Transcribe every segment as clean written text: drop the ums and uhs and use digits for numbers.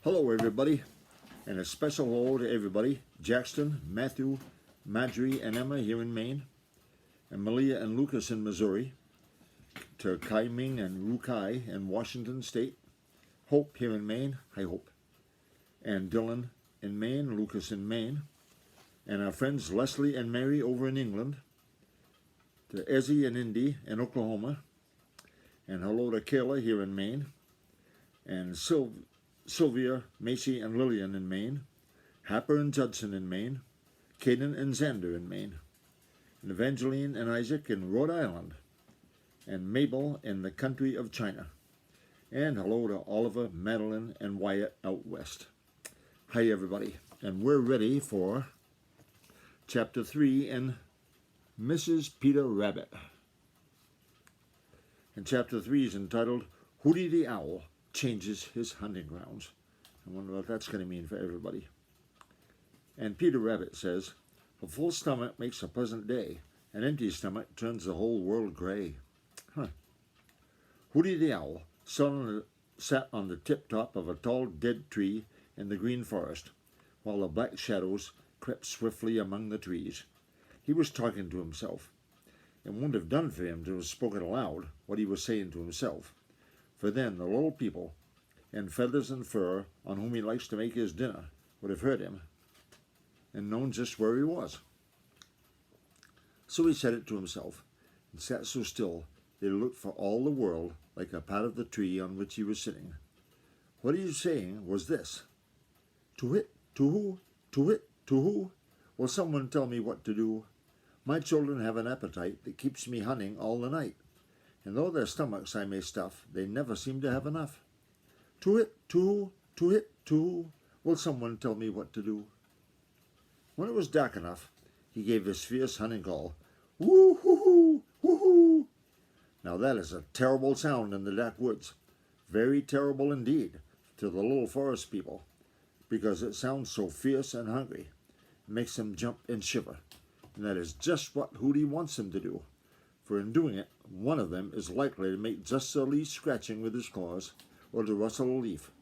Hello everybody, and a special hello to everybody. Jackson, Matthew, Marjorie, and Emma here in Maine, and Malia and Lucas in Missouri, to Kai Ming and Ru Kai in Washington State, Hope here in Maine, hi Hope, and Dylan in Maine, Lucas in Maine, and our friends Leslie and Mary over in England, to Ezzy and Indy in Oklahoma, and hello to Kayla here in Maine, and Sylvia, Macy, and Lillian in Maine, Happer and Judson in Maine, Caden and Xander in Maine, and Evangeline and Isaac in Rhode Island, and Mabel in the country of China. And hello to Oliver, Madeline, and Wyatt out west. Hi everybody, and we're ready for Chapter 3 in Mrs. Peter Rabbit. And Chapter 3 is entitled, Hooty the Owl Changes His Hunting Grounds. I wonder what that's going to mean for everybody. And Peter Rabbit says, a full stomach makes a pleasant day. An empty stomach turns the whole world gray. Hooty the Owl sat on the tip-top of a tall dead tree in the green forest, while the black shadows crept swiftly among the trees. He was talking to himself. It wouldn't have done for him to have spoken aloud what he was saying to himself, for then the little people in feathers and fur on whom he likes to make his dinner would have heard him and known just where he was. So he said it to himself, and sat so still that he looked for all the world like a part of the tree on which he was sitting. What he was saying was this: "To-hit, to-hoo, to-hit, to-hoo, will someone tell me what to do? My children have an appetite that keeps me hunting all the night, and though their stomachs I may stuff, they never seem to have enough. To-hit, to-hoo, to-hit, to-hoo, will someone tell me what to do?" When it was dark enough, he gave his fierce hunting call, "Woo-hoo-hoo, woo-hoo." Now that is a terrible sound in the dark woods, very terrible indeed to the little forest people, because it sounds so fierce and hungry. It makes them jump and shiver, and that is just what Hooty wants them to do, for in doing it, one of them is likely to make just the least scratching with his claws, or to rustle a leaf.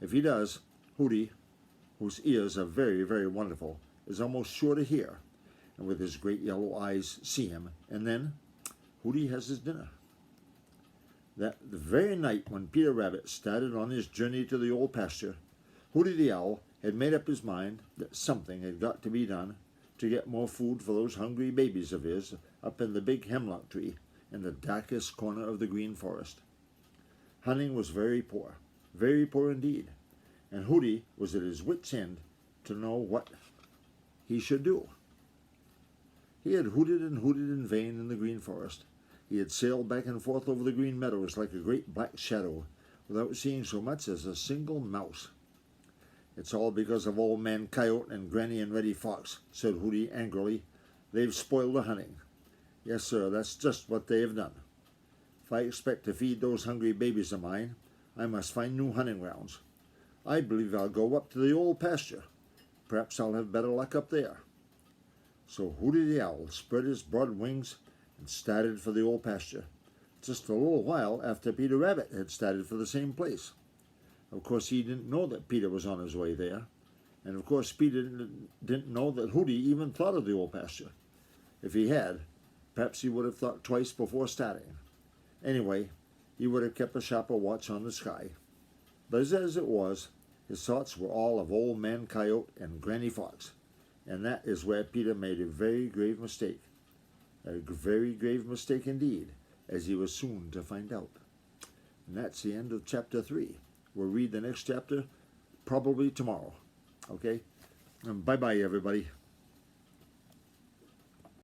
If he does, Hooty, whose ears are very, very wonderful, is almost sure to hear, and with his great yellow eyes see him, and then Hooty has his dinner. That the very night when Peter Rabbit started on his journey to the old pasture, Hooty the Owl had made up his mind that something had got to be done to get more food for those hungry babies of his up in the big hemlock tree in the darkest corner of the green forest. Hunting was very poor indeed, and Hooty was at his wit's end to know what he should do. He had hooted and hooted in vain in the green forest. He had sailed back and forth over the green meadows like a great black shadow, without seeing so much as a single mouse. "It's all because of Old Man Coyote and Granny and Reddy Fox," said Hooty angrily. "They've spoiled the hunting. Yes, sir, that's just what they have done. If I expect to feed those hungry babies of mine, I must find new hunting grounds. I believe I'll go up to the old pasture. Perhaps I'll have better luck up there." So Hooty the Owl spread his broad wings and started for the old pasture, just a little while after Peter Rabbit had started for the same place. Of course, he didn't know that Peter was on his way there, and of course Peter didn't know that Hooty even thought of the old pasture. If he had, perhaps he would have thought twice before starting. Anyway, he would have kept a sharper watch on the sky. But as it was, his thoughts were all of Old Man Coyote and Granny Fox, and that is where Peter made a very grave mistake. A very grave mistake indeed, as he was soon to find out. And that's the end of Chapter 3. We'll read the next chapter probably tomorrow. Okay? Bye-bye, everybody.